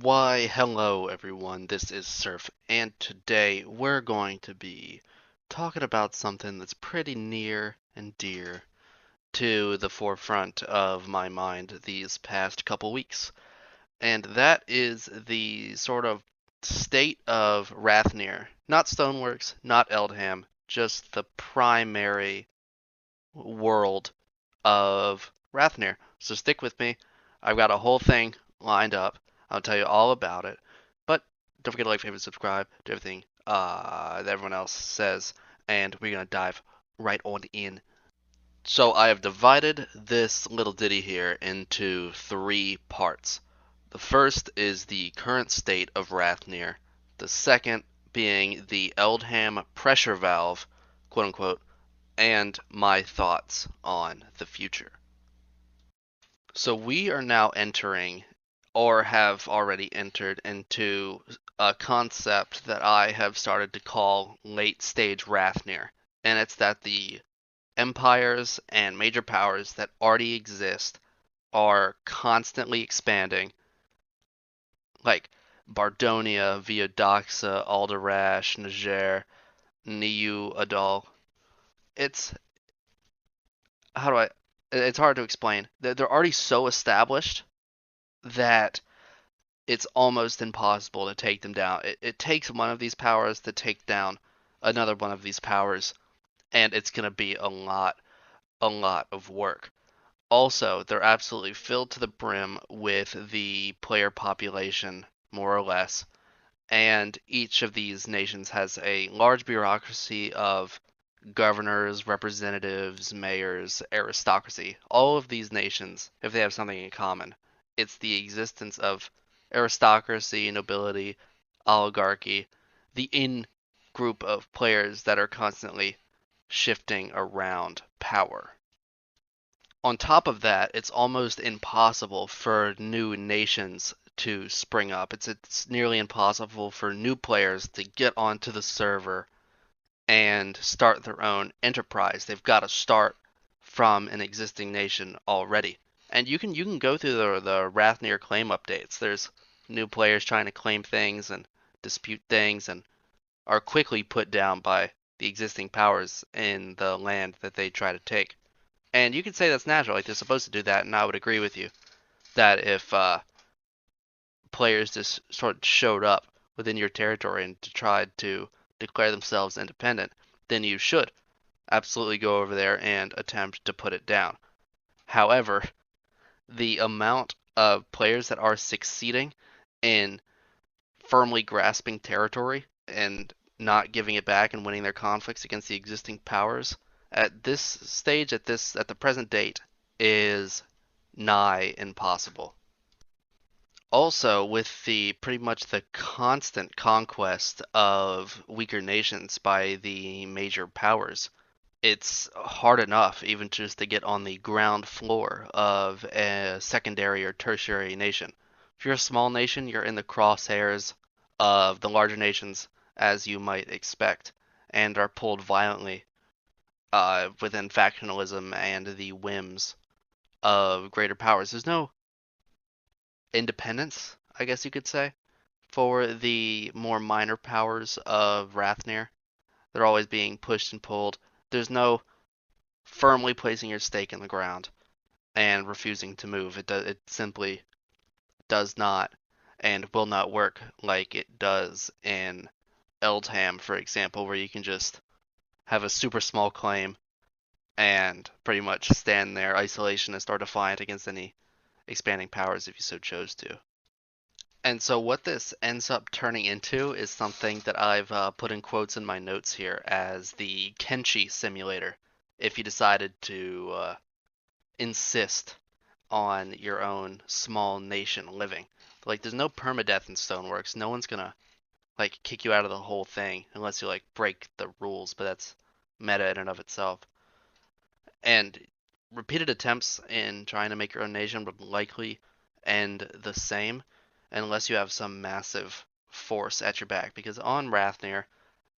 Why, hello everyone, this is Surf, and today we're going to be talking about something that's pretty near and dear to the forefront of my mind these past couple weeks. And that is the sort of state of Rathnir. Not Stoneworks, not Eldham, just the primary world of Rathnir. So stick with me. I've got a whole thing lined up. I'll tell you all about it. But don't forget to like, favorite, subscribe, do everything that everyone else says, and we're gonna dive right on in. So I have divided this little ditty here into three parts. The first is the current state of Rathnir. The second being the Eldham pressure valve, quote unquote, and my thoughts on the future. So we are now entering, or have already entered into a concept that I have started to call late stage Rathnir. And it's that the empires and major powers that already exist are constantly expanding, like Bardonia, Viodoxa, Alderash, Niger, Niu Adal. It's how do I? It's hard to explain. They're already so established that it's almost impossible to take them down. It takes one of these powers to take down another one of these powers, and it's going to be a lot of work. Also, they're absolutely filled to the brim with the player population, more or less, and each of these nations has a large bureaucracy of governors, representatives, mayors, aristocracy. All of these nations, if they have something in common, it's the existence of aristocracy, nobility, oligarchy, the in group of players that are constantly shifting around power. On top of that, it's almost impossible for new nations to spring up. It's nearly impossible for new players to get onto the server and start their own enterprise. They've got to start from an existing nation already. And you can go through the Rathnir claim updates. There's new players trying to claim things and dispute things and are quickly put down by the existing powers in the land that they try to take. And you can say that's natural, like they're supposed to do that, and I would agree with you that if players just sort of showed up within your territory and tried to declare themselves independent, then you should absolutely go over there and attempt to put it down. However, the amount of players that are succeeding in firmly grasping territory and not giving it back and winning their conflicts against the existing powers at this stage, at the present date, is nigh impossible. Also, with the pretty much the constant conquest of weaker nations by the major powers, it's hard enough even just to get on the ground floor of a secondary or tertiary nation. If you're a small nation, you're in the crosshairs of the larger nations, as you might expect, and are pulled violently within factionalism and the whims of greater powers. There's no independence, I guess you could say, for the more minor powers of Rathnir. They're always being pushed and pulled. There's no firmly placing your stake in the ground and refusing to move. It simply does not and will not work like it does in Eldham, for example, where you can just have a super small claim and pretty much stand there isolationist or defiant against any expanding powers if you so chose to. And so what this ends up turning into is something that I've put in quotes in my notes here as the Kenshi simulator. If you decided to insist on your own small nation living, like there's no permadeath in Stoneworks. No one's gonna like kick you out of the whole thing unless you like break the rules, but that's meta in and of itself. And repeated attempts in trying to make your own nation would likely end the same unless you have some massive force at your back. Because on Rathnir,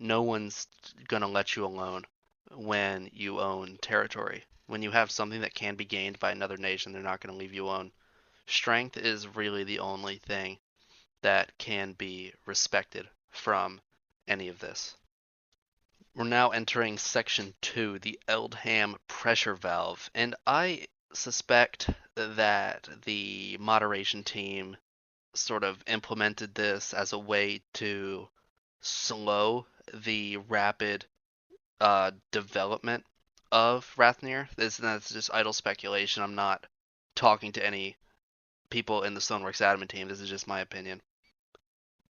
no one's gonna let you alone when you own territory. When you have something that can be gained by another nation, they're not gonna leave you alone. Strength is really the only thing that can be respected from any of this. We're now entering section 2, the Eldham pressure valve, and I suspect that the moderation team sort of implemented this as a way to slow the rapid development of Rathnir. That's just idle speculation. I'm not talking to any people in the Stoneworks admin team. This is just my opinion.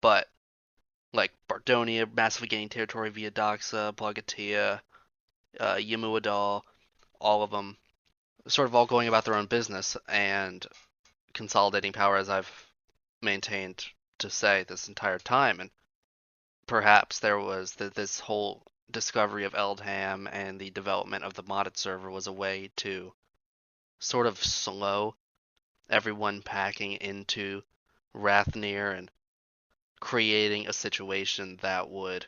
But like Bardonia massively gaining territory via Doxa, Plagatia, Yamuadal, all of them sort of all going about their own business and consolidating power, as I've maintained to say this entire time. And perhaps there was this whole discovery of Eldham and the development of the modded server was a way to sort of slow everyone packing into Rathnir and creating a situation that would,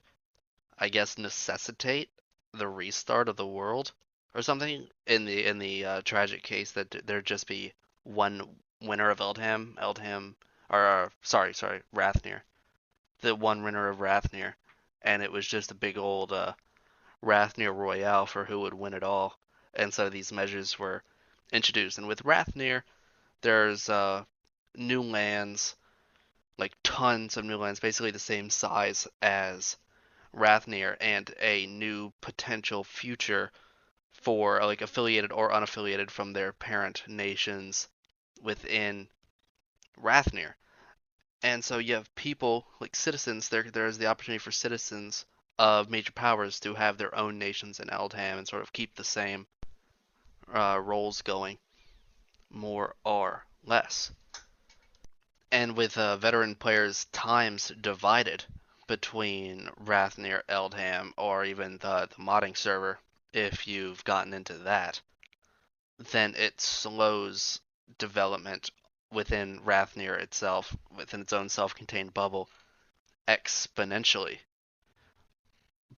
I guess, necessitate the restart of the world or something. In the tragic case that there'd just be one winner of Eldham, or sorry, Rathnir, the one winner of Rathnir, and it was just a big old Rathnir Royale for who would win it all. And so these measures were introduced. And with Rathnir, there's new lands, like tons of new lands, basically the same size as Rathnir, and a new potential future for like affiliated or unaffiliated from their parent nations within Rathnir. And so you have people like citizens. There's the opportunity for citizens of major powers to have their own nations in Eldham and sort of keep the same roles going, more or less. And with veteran players' times divided between Rathnir, Eldham, or even the modding server, if you've gotten into that, then it slows development within Rathnir itself, within its own self-contained bubble, exponentially.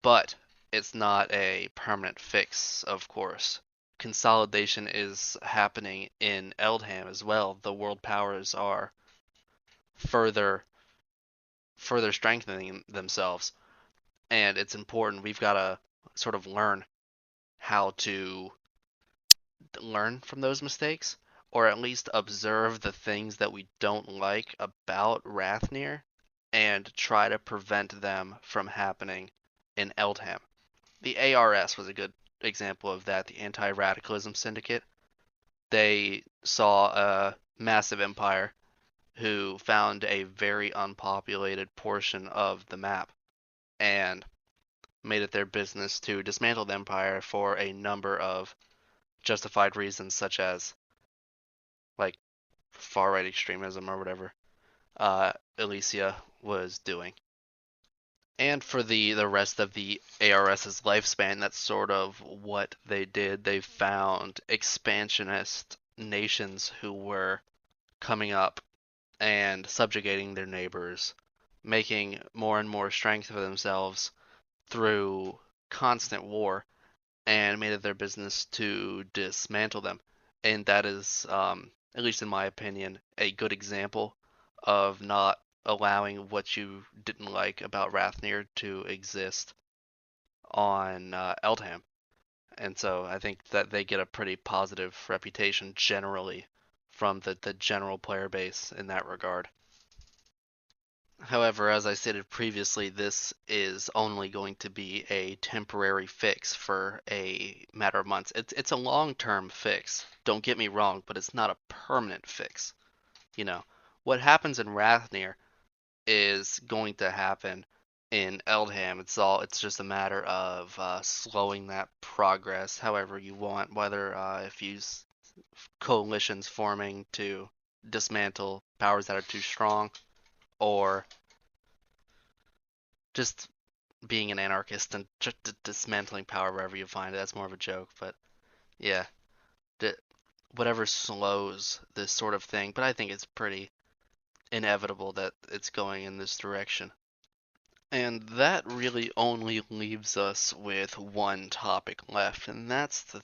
But it's not a permanent fix, of course. Consolidation is happening in Eldham as well. The world powers are further strengthening themselves, and it's important. We've got to sort of learn how to learn from those mistakes, or at least observe the things that we don't like about Rathnir and try to prevent them from happening in Eldham. The ARS was a good example of that, the Anti-Radicalism Syndicate. They saw a massive empire who found a very unpopulated portion of the map and made it their business to dismantle the empire for a number of justified reasons, such as like far right extremism or whatever Elysia was doing. And for the rest of the ARS's lifespan, that's sort of what they did. They found expansionist nations who were coming up and subjugating their neighbors, making more and more strength for themselves through constant war, and made it their business to dismantle them. And that is, at least in my opinion, a good example of not allowing what you didn't like about Rathnir to exist on Eldham. And so I think that they get a pretty positive reputation generally from the general player base in that regard. However, as I stated previously, this is only going to be a temporary fix for a matter of months. It's a long-term fix. Don't get me wrong, but it's not a permanent fix. You know, what happens in Rathnir is going to happen in Eldham. It's just a matter of slowing that progress however you want, whether if you coalitions forming to dismantle powers that are too strong, or just being an anarchist and just dismantling power wherever you find it. That's more of a joke, but yeah, whatever slows this sort of thing. But I think it's pretty inevitable that it's going in this direction. And that really only leaves us with one topic left, and that's the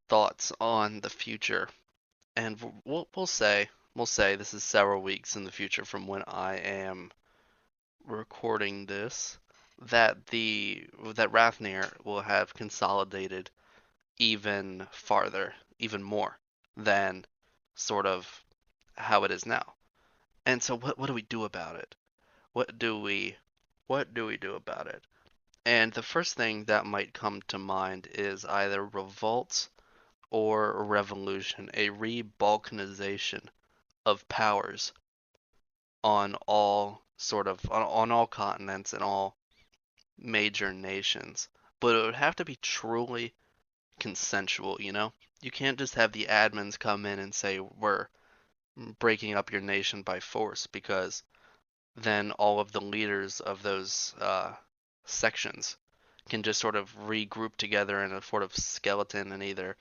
thoughts on the future. And we'll say we'll say this is several weeks in the future from when I am recording this, that Rathnir will have consolidated even farther, even more than sort of how it is now. And so what do we do about it? What do we what do we do about it? And the first thing that might come to mind is either revolt or revolution, a re-balkanization of powers on on all continents and all major nations. But it would have to be truly consensual, you know? You can't just have the admins come in and say we're breaking up your nation by force, because then all of the leaders of those sections can just sort of regroup together in a sort of skeleton and either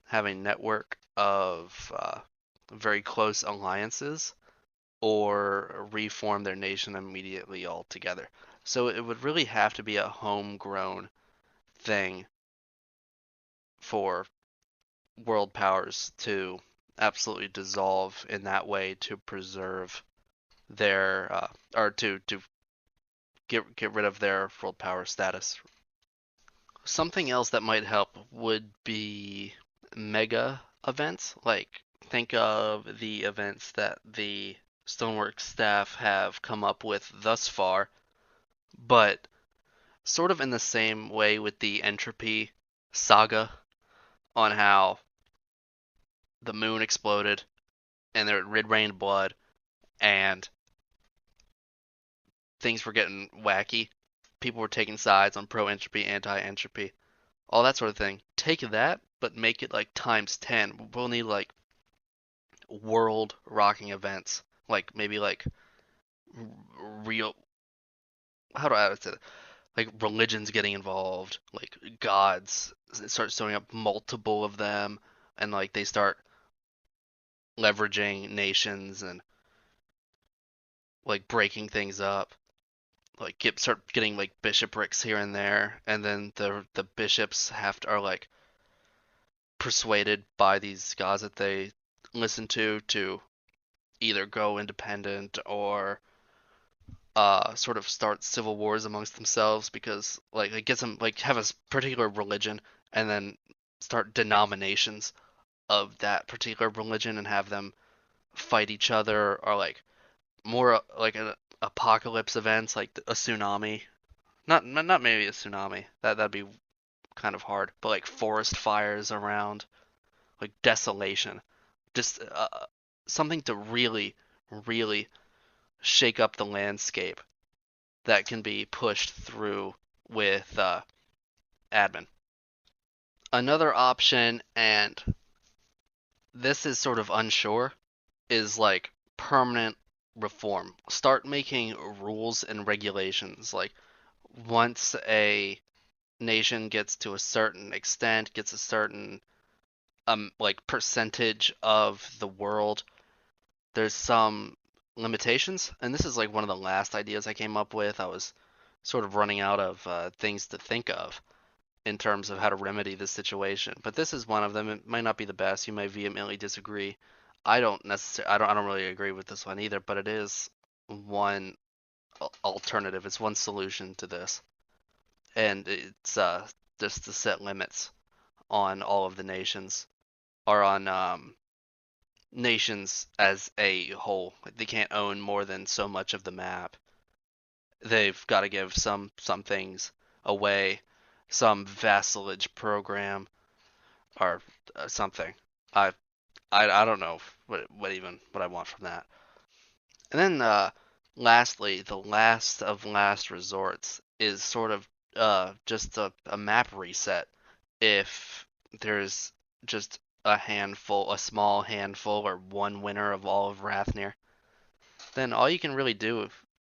have a network of very close alliances or reform their nation immediately altogether. So it would really have to be a homegrown thing for world powers to absolutely dissolve in that way to preserve their or to get rid of their world power status. Something else that might help would be mega events. Like, think of the events that the Stoneworks staff have come up with thus far, but sort of in the same way with the Entropy saga, on how the moon exploded and there red rained blood and things were getting wacky. People were taking sides on pro entropy, anti entropy, all that sort of thing. Take that, but make it like times 10. We'll need like world rocking events, like maybe like real. How do I say it? Like religions getting involved, like gods start showing up, multiple of them, and like they start leveraging nations and like breaking things up. Like start getting like bishoprics here and there, and then the bishops are like persuaded by these gods that they listen to either go independent or sort of start civil wars amongst themselves, because like it gets them like have a particular religion and then start denominations of that particular religion and have them fight each other, or like more like an apocalypse events like a tsunami. Not maybe a tsunami. That'd be kind of hard, but like forest fires around, like desolation. Just something to really shake up the landscape that can be pushed through with admin. Another option, and this is sort of unsure, is like permanent reform. Start making rules and regulations. Like once a nation gets to a certain extent, gets a certain like percentage of the world, there's some limitations. And this is like one of the last ideas I came up with. I was sort of running out of things to think of in terms of how to remedy this situation. But this is one of them. It might not be the best. You may vehemently disagree. I don't really agree with this one either, but it is one alternative. It's one solution to this. And it's just to set limits on all of the nations, or on nations as a whole. Like, they can't own more than so much of the map. They've got to give some things away, some vassalage program or something. I, I don't know what I want from that. And then lastly, the last of last resorts is sort of just a map reset. If there's just a small handful, or one winner of all of Rathnir, then all you can really do,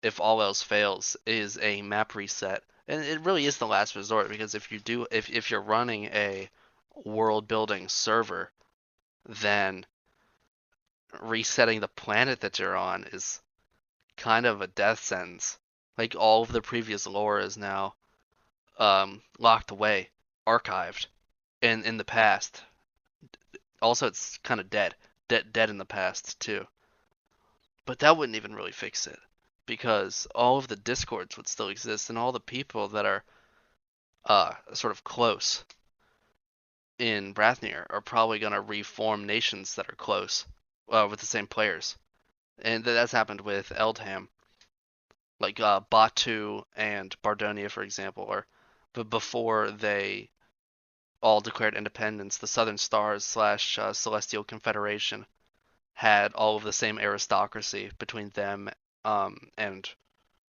if all else fails, is a map reset. And it really is the last resort, because if you're running a world building server, then resetting the planet that you're on is kind of a death sentence. Like, all of the previous lore is now locked away, archived in the past. Also, it's kind of dead. dead in the past too. But that wouldn't even really fix it because all of the discords would still exist and all the people that are sort of close in Rathnir are probably going to reform nations that are close with the same players. And that's happened with Eldham, like Batu and Bardonia, for example, or but before they all declared independence, the Southern Stars slash Celestial Confederation had all of the same aristocracy between them and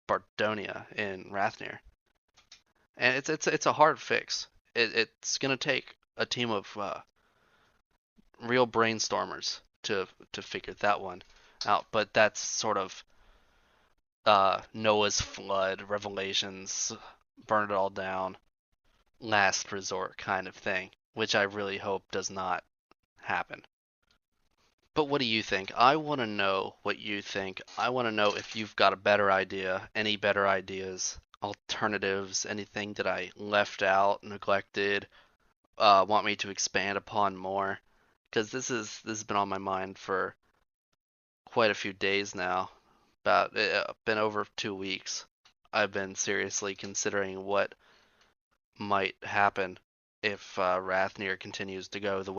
Bardonia in Rathnir, and it's a hard fix. It's gonna take a team of real brainstormers to figure that one out. But that's sort of Noah's flood, Revelations, burn it all down, last resort kind of thing, which I really hope does not happen. But what do you think? I want to know what you think. I want to know if you've got a better idea, any better ideas, alternatives, anything that I left out, neglected, want me to expand upon more. Because this has been on my mind for quite a few days now. About been over 2 weeks. I've been seriously considering what might happen if Rathnir continues to go the